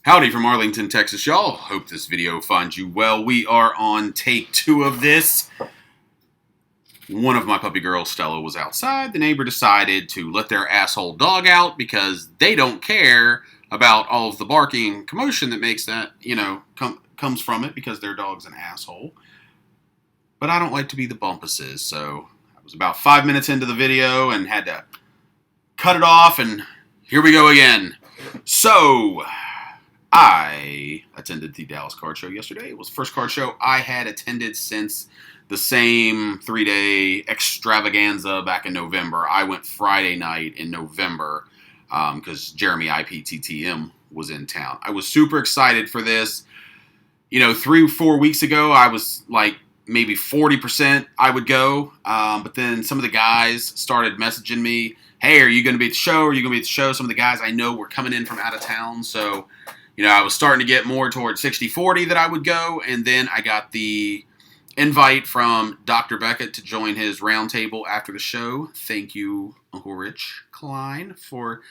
Howdy from Arlington, Texas, y'all. Hope this video finds you well. We are on take 2 of this. One of my puppy girls, Stella, was outside. The neighbor decided to let their asshole dog out because they don't care about all of the barking and commotion that makes that, comes from it because their dog's an asshole. But I don't like to be the bumpuses, so I was about 5 minutes into the video and had to cut it off, and here we go again. So I attended the Dallas Card Show yesterday. It was the first card show I had attended since the same 3-day extravaganza back in November. I went Friday night in November because Jeremy IPTTM was in town. I was super excited for this. 3 or 4 weeks ago, I was like maybe 40% I would go. But then some of the guys started messaging me, hey, are you going to be at the show? Are you going to be at the show? Some of the guys I know were coming in from out of town. So I was starting to get more towards 60-40 that I would go, and then I got the invite from Dr. Beckett to join his roundtable after the show. Thank you, Uncle Rich Klein, for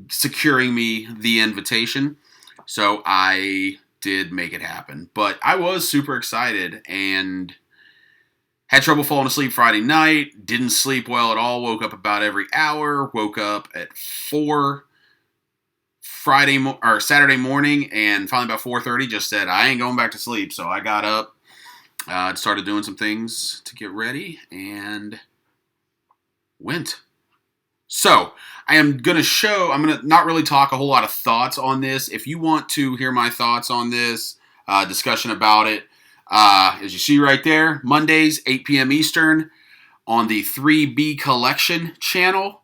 securing me the invitation. So I did make it happen, but I was super excited and had trouble falling asleep Friday night. Didn't sleep well at all. Woke up about every hour. Woke up at 4 Saturday morning, and finally about 4:30 just said, I ain't going back to sleep. So I got up, started doing some things to get ready, and went. So I'm going to not really talk a whole lot of thoughts on this. If you want to hear my thoughts on this, discussion about it, as you see right there, Mondays, 8 p.m. Eastern on the 3B Collection channel,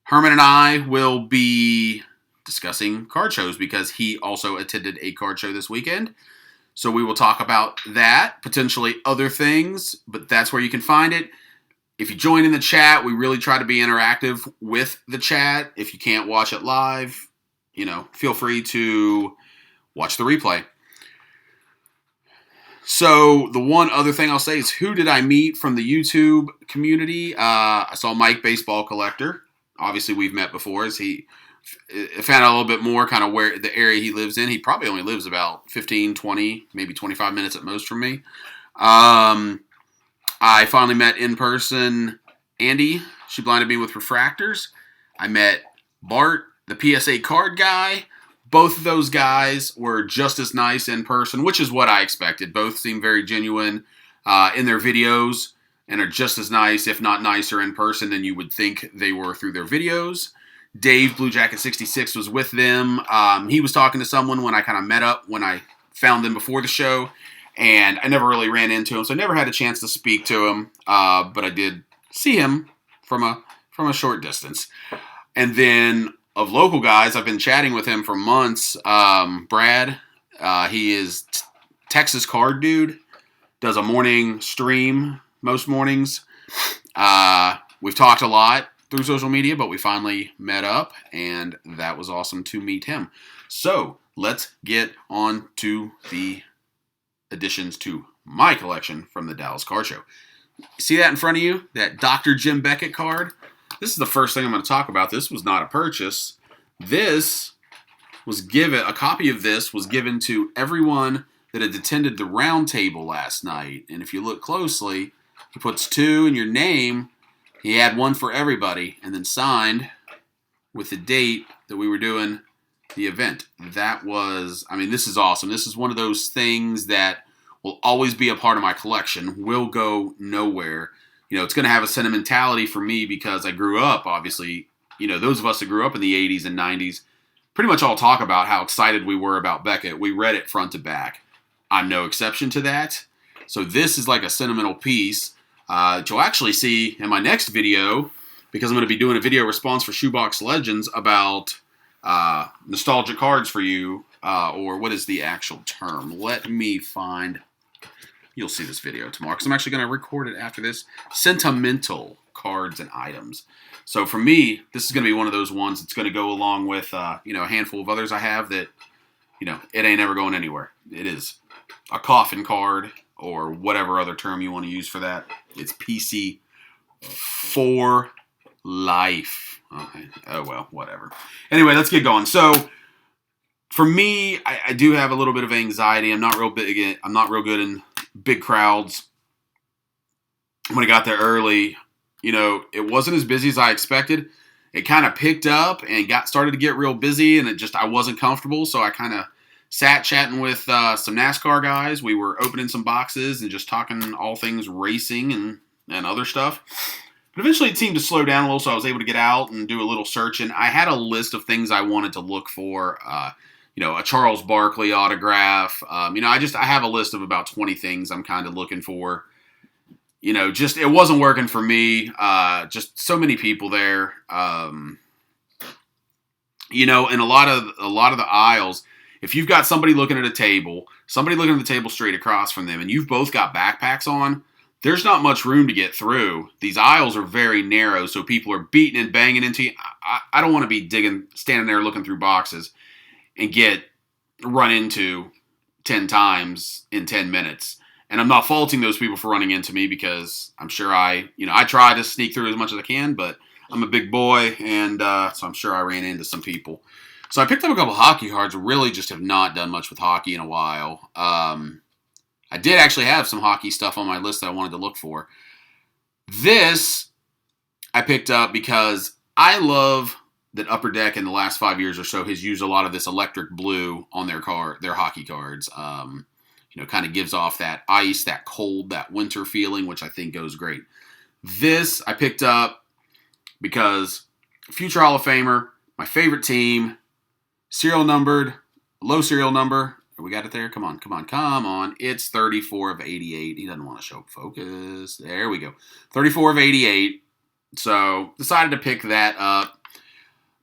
Herman and I will be discussing card shows because he also attended a card show this weekend. So we will talk about that, potentially other things, but that's where you can find it. If you join in the chat, we really try to be interactive with the chat. If you can't watch it live, feel free to watch the replay. So the one other thing I'll say is, who did I meet from the YouTube community? I saw Mike Baseball Collector. Obviously, we've met before. I found out a little bit more kind of where the area he lives in. He probably only lives about 15, 20, maybe 25 minutes at most from me. I finally met in person Andy. She blinded me with refractors. I met Bart, the PSA card guy. Both of those guys were just as nice in person, which is what I expected. Both seem very genuine in their videos and are just as nice, if not nicer in person than you would think they were through their videos. Dave, Blue Jacket 66, was with them. He was talking to someone when I kind of met up, when I found them before the show, and I never really ran into him, so I never had a chance to speak to him, but I did see him from a short distance. And then of local guys, I've been chatting with him for months. Brad, he is Texas Card Dude, does a morning stream most mornings. We've talked a lot through social media, but we finally met up, and that was awesome to meet him. So let's get on to the additions to my collection from the Dallas Card Show. See that in front of you? That Dr. Jim Beckett card? This is the first thing I'm going to talk about. This was not a purchase. This was a copy of this was given to everyone that had attended the round table last night. And if you look closely, he puts 2 in your name. He had one for everybody and then signed with the date that we were doing the event. This is awesome. This is one of those things that will always be a part of my collection, will go nowhere. It's going to have a sentimentality for me because I grew up, obviously, those of us that grew up in the 80s and 90s pretty much all talk about how excited we were about Beckett. We read it front to back. I'm no exception to that. So this is like a sentimental piece. You'll actually see in my next video, because I'm going to be doing a video response for Shoebox Legends about nostalgic cards for you, or what is the actual term? Let me find. You'll see this video tomorrow, because I'm actually going to record it after this. Sentimental cards and items. So for me, this is going to be one of those ones that's going to go along with a handful of others I have that, it ain't ever going anywhere. It is a coffin card, or whatever other term you want to use for that. It's PC for life. Okay. Oh, well, whatever. Anyway, let's get going. So For me, I do have a little bit of anxiety. I'm not real good in big crowds. When I got there early, it wasn't as busy as I expected. It kind of picked up and started to get real busy, and I wasn't comfortable. So I kind of sat chatting with some NASCAR guys. We were opening some boxes and just talking all things racing and other stuff. But eventually it seemed to slow down a little, so I was able to get out and do a little searching. I had a list of things I wanted to look for. A Charles Barkley autograph. I have a list of about 20 things I'm kind of looking for. It wasn't working for me. Just so many people there. And a lot of the aisles, if you've got somebody looking at the table straight across from them, and you've both got backpacks on, there's not much room to get through. These aisles are very narrow, so people are beating and banging into you. I don't want to be standing there looking through boxes and get run into 10 times in 10 minutes. And I'm not faulting those people for running into me, because I'm sure I try to sneak through as much as I can, but I'm a big boy, and so I'm sure I ran into some people. So I picked up a couple hockey cards. Really just have not done much with hockey in a while. I did actually have some hockey stuff on my list that I wanted to look for. This I picked up because I love that Upper Deck in the last 5 years or so has used a lot of this electric blue on their hockey cards. Kind of gives off that ice, that cold, that winter feeling, which I think goes great. This I picked up because future Hall of Famer, my favorite team, serial numbered, low serial number. We got it there? Come on. It's 34 of 88. He doesn't want to show focus. There we go. 34 of 88. So decided to pick that up.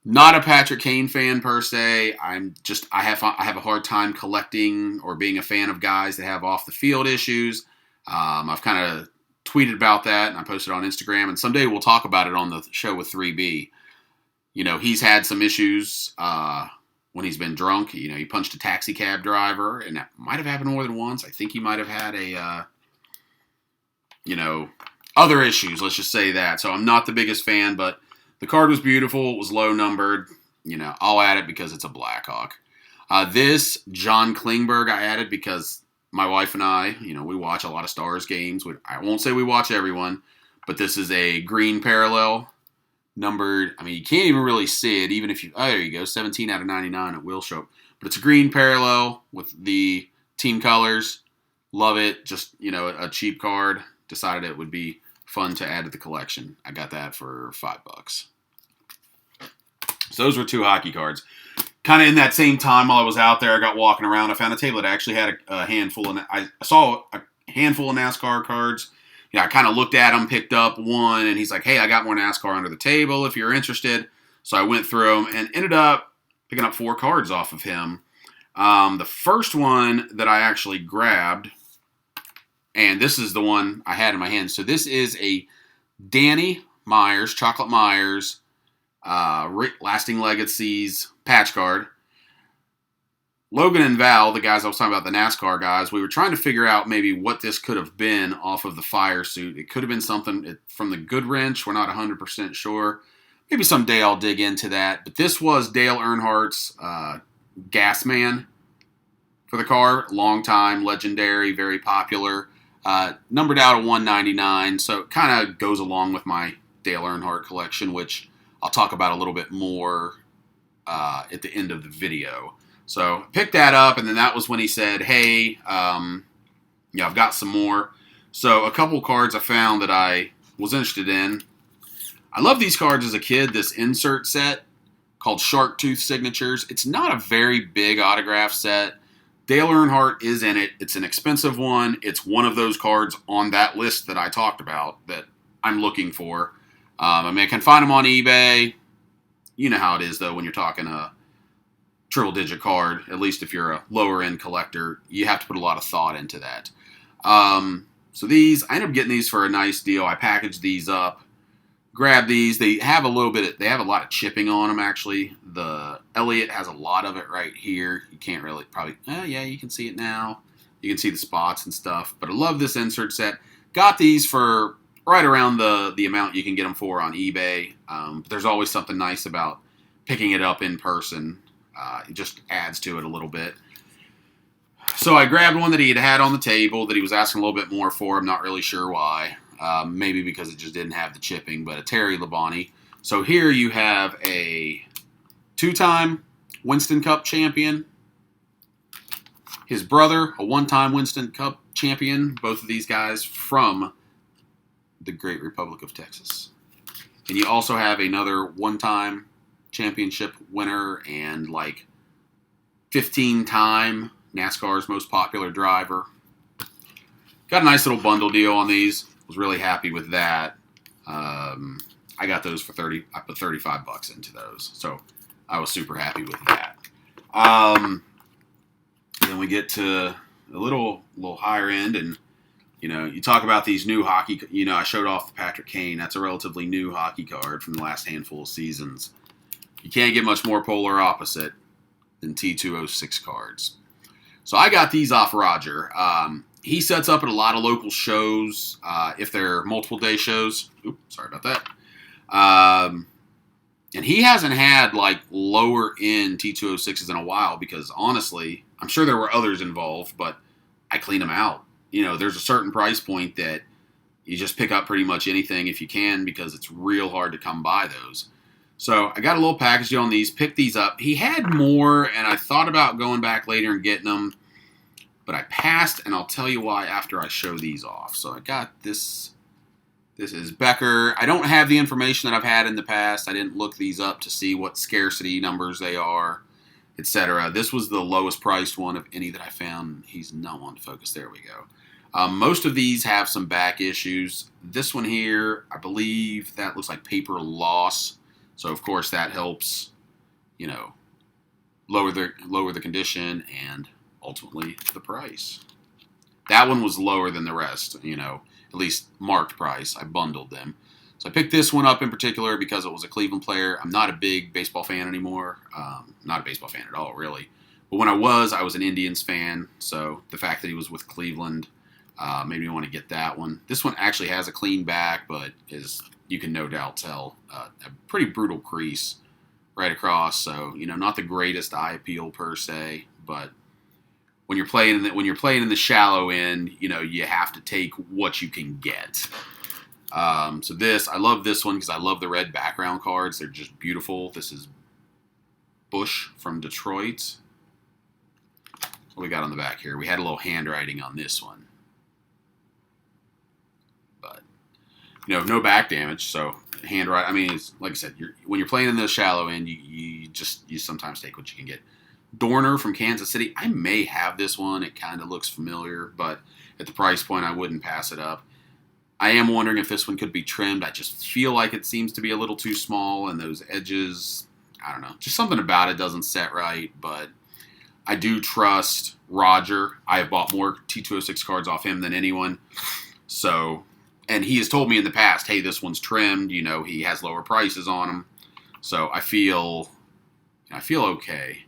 Not a Patrick Kane fan per se. I have a hard time collecting or being a fan of guys that have off the field issues. I've kind of tweeted about that, and I posted on Instagram, and someday we'll talk about it on the show with 3B. He's had some issues when he's been drunk. He punched a taxi cab driver, and that might have happened more than once. I think he might have had other issues. Let's just say that. So I'm not the biggest fan, but the card was beautiful. It was low numbered. I'll add it because it's a Blackhawk. This John Klingberg I added because my wife and I, we watch a lot of Stars games. I won't say we watch everyone, but this is a green parallel. Numbered, you can't even really see it, even if there you go, 17 out of 99, it will show up. But it's a green parallel with the team colors. Love it. Just, a cheap card. Decided it would be fun to add to the collection. I got that for $5. So those were two hockey cards. Kind of in that same time while I was out there, I got walking around. I found a table that actually had a handful, and I saw a handful of NASCAR cards. I kind of looked at them, picked up one, and he's like, hey, I got more NASCAR under the table if you're interested. So I went through them and ended up picking up 4 cards off of him. The first one that I actually grabbed, and this is the one I had in my hand. So this is a Danny Myers, Chocolate Myers, Lasting Legacies patch card. Logan and Val, the guys I was talking about, the NASCAR guys, we were trying to figure out maybe what this could have been off of the fire suit. It could have been something from the Goodwrench. We're not 100% sure. Maybe someday I'll dig into that. But this was Dale Earnhardt's Gas Man for the car. Long time, legendary, very popular. Numbered out of 199, so it kind of goes along with my Dale Earnhardt collection, which I'll talk about a little bit more at the end of the video. So picked that up, and then that was when he said, hey, I've got some more. So a couple cards I found that I was interested in. I love these cards as a kid, this insert set called Shark Tooth Signatures. It's not a very big autograph set. Dale Earnhardt is in it. It's an expensive one. It's one of those cards on that list that I talked about that I'm looking for. I can find them on eBay. You know how it is, though, when you're talking a triple-digit card. At least if you're a lower-end collector, you have to put a lot of thought into that. So these, I ended up getting these for a nice deal. I packaged these up. Grab these. They have a lot of chipping on them, actually. The Elliott has a lot of it right here. You can't really you can see it now. You can see the spots and stuff. But I love this insert set. Got these for right around the amount you can get them for on eBay. But there's always something nice about picking it up in person. It just adds to it a little bit. So I grabbed one that he had on the table that he was asking a little bit more for. I'm not really sure why. Maybe because it just didn't have the chipping, but a Terry Labonte. So here you have a 2-time Winston Cup champion. His brother, a 1-time Winston Cup champion. Both of these guys from the Great Republic of Texas. And you also have another 1-time championship winner and 15-time NASCAR's most popular driver. Got a nice little bundle deal on these. Was really happy with that. I got those for $30. I put $35 into those, so I was super happy with that. Then we get to a little higher end, and you talk about these new hockey. I showed off the Patrick Kane. That's a relatively new hockey card from the last handful of seasons. You can't get much more polar opposite than T206 cards. So I got these off Roger. He sets up at a lot of local shows, if they're multiple day shows. Oops, sorry about that. And he hasn't had lower end T206s in a while because honestly, I'm sure there were others involved, but I clean them out. There's a certain price point that you just pick up pretty much anything if you can because it's real hard to come by those. So I got a little package deal on these, picked these up. He had more, and I thought about going back later and getting them, but I passed, and I'll tell you why after I show these off. So I got this. This is Becker. I don't have the information that I've had in the past. I didn't look these up to see what scarcity numbers they are, etc. This was the lowest priced one of any that I found. He's not on focus. There we go. Most of these have some back issues. This one here, I believe that looks like paper loss. So of course that helps, lower the condition and ultimately the price. That one was lower than the rest, at least marked price. I bundled them. So I picked this one up in particular because it was a Cleveland player. I'm not a big baseball fan anymore. Not a baseball fan at all, really. But when I was an Indians fan. So the fact that he was with Cleveland made me want to get that one. This one actually has a clean back, but you can no doubt tell a pretty brutal crease right across. So not the greatest eye appeal per se, but when you're playing in the shallow end, you have to take what you can get. So I love this one because I love the red background cards. They're just beautiful. This is Bush from Detroit. What we got on the back here? We had a little handwriting on this one. But, no back damage. So handwriting, I mean, it's, like I said, when you're playing in the shallow end, you sometimes take what you can get. Dorner from Kansas City. I may have this one. It kind of looks familiar, but at the price point, I wouldn't pass it up. I am wondering if this one could be trimmed. I just feel like it seems to be a little too small, and those edges, I don't know. Just something about it doesn't set right, but I do trust Roger. I have bought more T206 cards off him than anyone. So, and he has told me in the past, hey, this one's trimmed. He has lower prices on them. So I feel okay.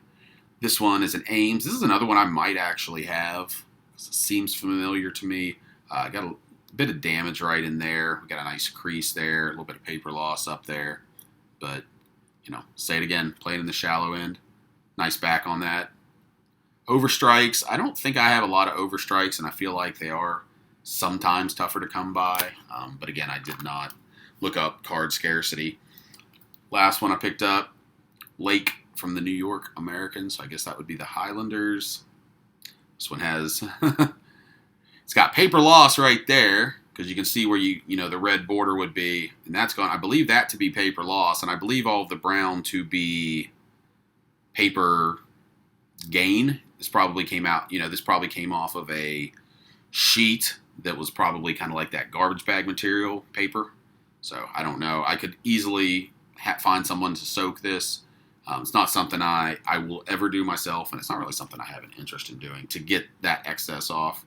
This one is an Ames. This is another one I might actually have. It seems familiar to me. Got a bit of damage right in there. We got a nice crease there. A little bit of paper loss up there. But, say it again. Playing in the shallow end. Nice back on that. Overstrikes. I don't think I have a lot of overstrikes, and I feel like they are sometimes tougher to come by. But again, I did not look up card scarcity. Last one I picked up, Lake from the New York Americans. So I guess that would be the Highlanders. This one has, it's got paper loss right there because you can see where the red border would be. And that's gone. I believe that to be paper loss. And I believe all of the brown to be paper gain. This probably came out, this probably came off of a sheet that was probably kind of like that garbage bag material paper. So I don't know. I could easily find someone to soak this. It's not something I will ever do myself, and it's not really something I have an interest in doing to get that excess off.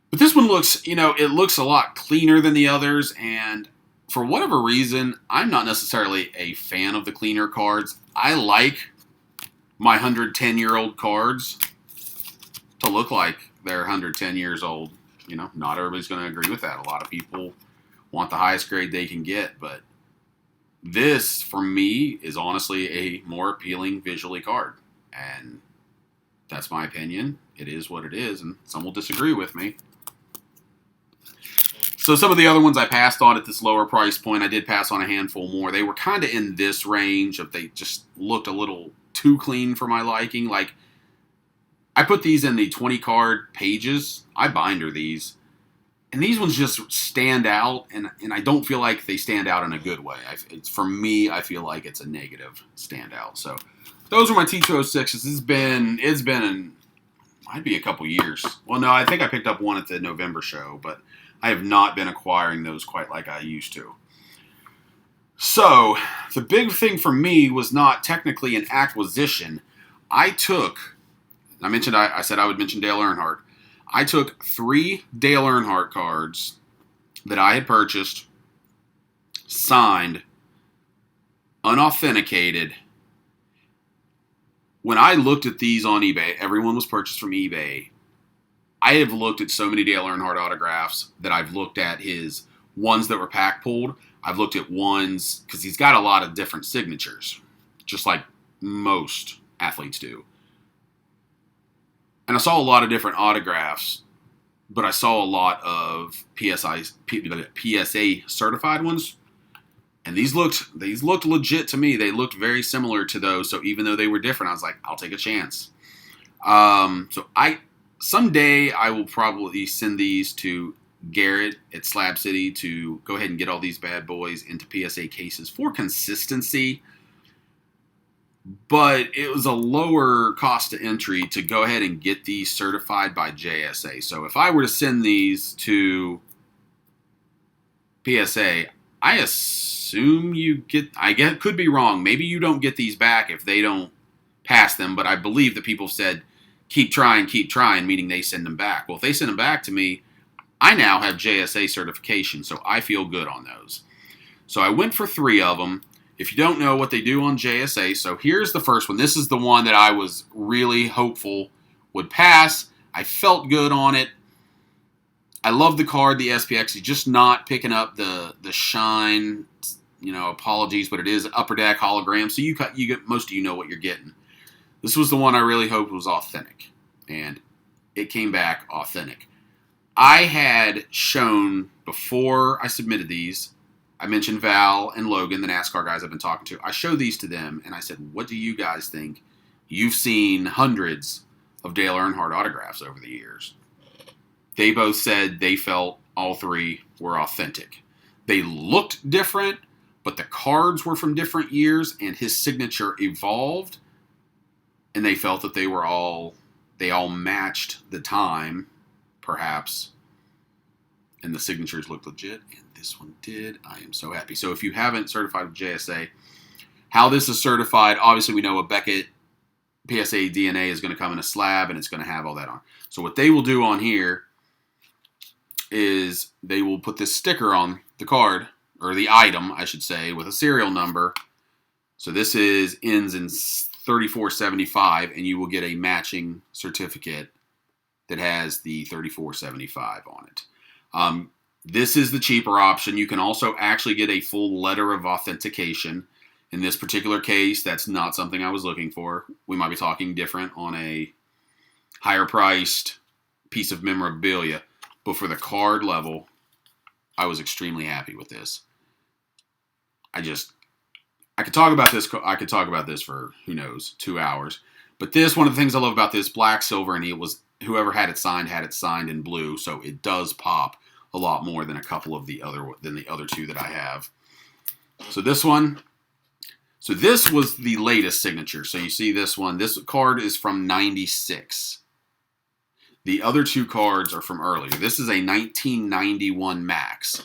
But this one looks, it looks a lot cleaner than the others, and for whatever reason, I'm not necessarily a fan of the cleaner cards. I like my 110-year-old cards to look like they're 110 years old. Not everybody's going to agree with that. A lot of people want the highest grade they can get, but this, for me, is honestly a more appealing visually card. And that's my opinion. It is what it is, and some will disagree with me. So some of the other ones I passed on at this lower price point, I did pass on a handful more. They were kind of in this range of they just looked a little too clean for my liking. Like, I put these in the 20 card pages. I binder these. And these ones just stand out, and I don't feel like they stand out in a good way. For me, I feel like it's a negative standout. So those are my T206s. It's been might be a couple years. Well, no, I think I picked up one at the November show, but I have not been acquiring those quite like I used to. So the big thing for me was not technically an acquisition. I said I would mention Dale Earnhardt. I took 3 Dale Earnhardt cards that I had purchased, signed, unauthenticated. When I looked at these on eBay, everyone was purchased from eBay. I have looked at so many Dale Earnhardt autographs that I've looked at his ones that were pack pulled. I've looked at ones, because he's got a lot of different signatures, just like most athletes do. And I saw a lot of different autographs, but I saw a lot of PSA certified ones. And these looked legit to me. They looked very similar to those. So even though they were different, I was like, I'll take a chance. Someday I will probably send these to Garrett at Slab City to go ahead and get all these bad boys into PSA cases for consistency. But it was a lower cost to entry to go ahead and get these certified by JSA. So if I were to send these to PSA, I assume could be wrong. Maybe you don't get these back if they don't pass them, but I believe that people said, keep trying, meaning they send them back. Well, if they send them back to me, I now have JSA certification, so I feel good on those. So I went for 3 of them. If you don't know what they do on JSA, so here's the first one. This is the one that I was really hopeful would pass. I felt good on it. I love the card, the SPX. He's just not picking up the shine. Apologies, but it is Upper Deck hologram. So you get most of you know what you're getting. This was the one I really hoped was authentic, and it came back authentic. I had shown before I submitted these. I mentioned Val and Logan, the NASCAR guys I've been talking to. I showed these to them, and I said, what do you guys think? You've seen hundreds of Dale Earnhardt autographs over the years. They both said they felt all 3 were authentic. They looked different, but the cards were from different years, and his signature evolved, and they felt that they all matched the time, perhaps, and the signatures looked legit, and this one did. I am so happy. So if you haven't certified with JSA, how this is certified, obviously we know a Beckett PSA DNA is going to come in a slab, and it's going to have all that on. So what they will do on here is they will put this sticker on the card, or the item, I should say, with a serial number. So this ends in 3475, and you will get a matching certificate that has the 3475 on it. This is the cheaper option. You can also actually get a full letter of authentication. In this particular case, that's not something I was looking for. We might be talking different on a higher priced piece of memorabilia. But for the card level, I was extremely happy with this. I could talk about this for, who knows, 2 hours. But this, one of the things I love about this, black, silver, and it was whoever had it signed in blue, so it does pop a lot more than the other 2 that I have. So this one, this was the latest signature. So you see this one. This card is from 96. The other 2 cards are from earlier. This is a 1991 Max.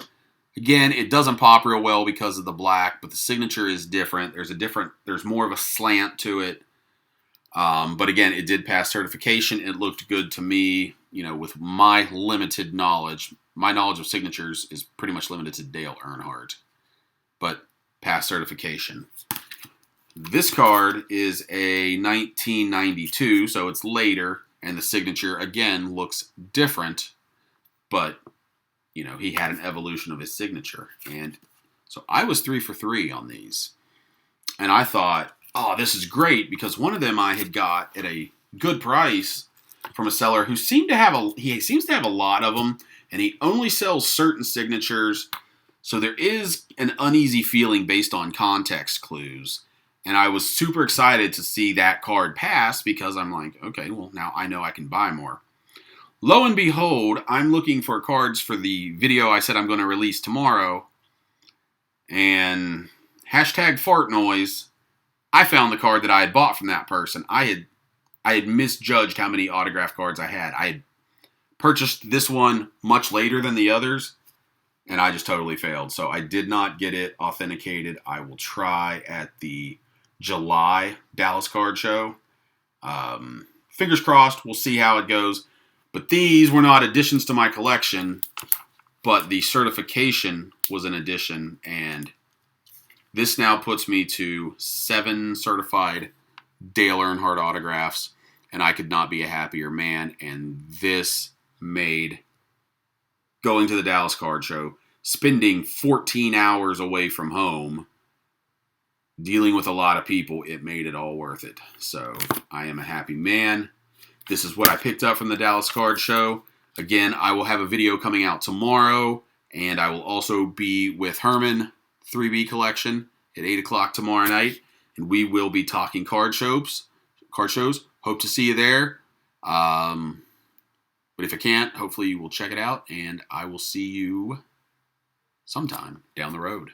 Again, it doesn't pop real well because of the black, but the signature is different. There's more of a slant to it. But again, it did pass certification. It looked good to me, with my limited knowledge. My knowledge of signatures is pretty much limited to Dale Earnhardt, but passed certification. This card is a 1992, so it's later, and the signature, again, looks different, but, he had an evolution of his signature. And So I was 3 for 3 on these. And I thought, oh, this is great, because one of them I had got at a good price from a seller who seems to have a lot of them, and he only sells certain signatures. So there is an uneasy feeling based on context clues. And I was super excited to see that card pass, because I'm like, okay, well, now I know I can buy more. Lo and behold, I'm looking for cards for the video I said I'm going to release tomorrow. And hashtag fart noise, I found the card that I had bought from that person. I had misjudged how many autograph cards I had. I had purchased this one much later than the others, and I just totally failed. So I did not get it authenticated. I will try at the July Dallas Card Show. Fingers crossed, we'll see how it goes. But these were not additions to my collection, but the certification was an addition, and this now puts me to 7 certified Dale Earnhardt autographs, and I could not be a happier man. And this made going to the Dallas Card Show, spending 14 hours away from home, dealing with a lot of people, it made it all worth it. So I am a happy man. This is what I picked up from the Dallas Card Show. Again, I will have a video coming out tomorrow, and I will also be with Herman 3B Collection at 8 o'clock tomorrow night, and we will be talking card shows. Hope to see you there. But if I can't, hopefully you will check it out, and I will see you sometime down the road.